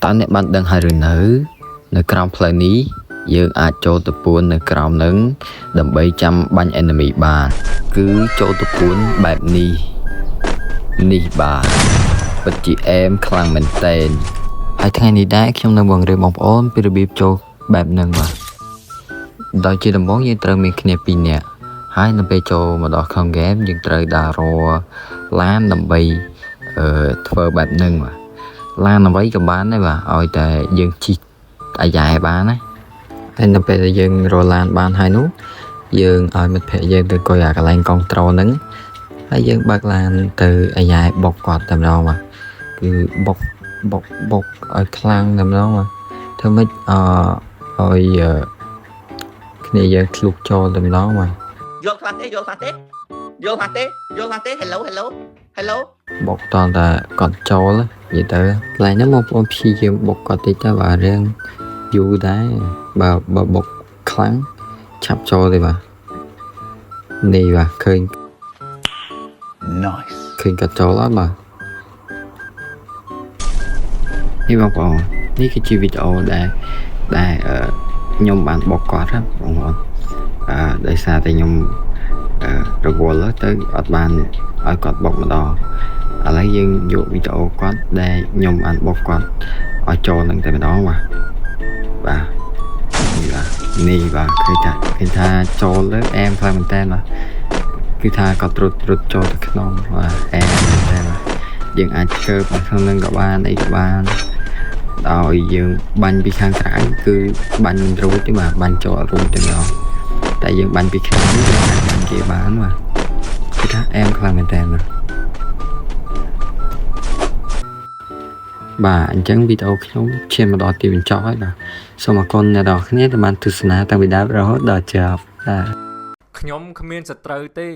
តើអ្នកបានដឹងហើយឬនៅក្រោមផ្លូវនេះយើងអាចចូលទៅពួននៅក្រោមនឹងដើម្បីចាំបាញ់ enemy បានគឺចូលទៅពួនបែបនេះបាទពិតជាអែមខ្លាំងមែនតើហើយថ្ងៃនេះដែរខ្ញុំនឹងបង្រៀនបងប្អូនពីរបៀបចូលបែបហ្នឹងបាទដោយជាដំបូងយើងត្រូវមានគ្នា2នាក់ហើយនៅពេលចូលមកដល់ក្នុងហ្គេមយើងត្រូវដើររឡានដើម្បីធ្វើបែបហ្នឹងបាទឡានអ្វីក៏បានដែរបាទឲ្យតែយើងជិះអាយ៉ែបានណាហើយនៅពេលដែលយើងរឡានបានហើយនោះយើងឲ្យមិត្តភក្តិយើងទៅអង្គុយអាកន្លែងកុងត្រូលហ្នឹងហើយយើងបើកឡានទៅអាយ៉ែបុកគាត់តែម្ដងបាទគឺបុកឲ្យខ្លាំងតែម្ដងបាទធ្វើម៉េចឲ្យគ្នាយើងធ្លុះចូលតែម្ដងបាទយកខ្លះទេhello បុកតតែគាត់ចូលនិយាយទៅកន្លែងហ្នឹងបងប្អូនព្យាយាមបុកគាត់តិចទៅបាទរឿងយូរដែរបើបុកខ្លាំងឆាប់ចូលទេបាទនេះបាទឃើញ nice ឃើញគាត់ចូលអត់បាទនេះបងប្អូននេះគឺជាវីដេអូដែលខ្ញុំបានបុកគាត់ហ្នឹងបងប្អូនដោយសារតែខ្ញុំរវល់ទៅអត់បានឲ្យគាត់បុកម្ដងឥឡូវយើងយកវីដេអូគាត់ដែលខ្ញុំបានបុកគាត់ឲ្យចូលនឹងតែម្ដងបាទនេះបាទឃើញថាចូលលើអែមខ្លាំងមែនតើបាទគឺថាគាត់រត់ចូលទៅក្នុងបាទអែមមែនតើបាទយើងអាចកើបក្នុងនឹងក៏បានអីក៏បានដោយយើងបាញ់ពីខាងក្រៅគឺបាញ់មិនរួចទេបាទបាញ់ចូលអត់រួចទេម្ដងតែយើងបាញ់ពីក្នុងនេះយើងអាចបាញ់គេបានបាទគឺថាអែមខ្លាំងមែនតើបាទអញ្ចឹងវីដេអូខ្ញុំឈានមកដល់ទីបញ្ចប់ហើយបាទសូមអរគុណអ្នកនរគ្នាដែលបានទស្សនាតាំងពីដើមរហូតដល់ចប់បាទខ្ញុំគ្មានសត្រូវទេ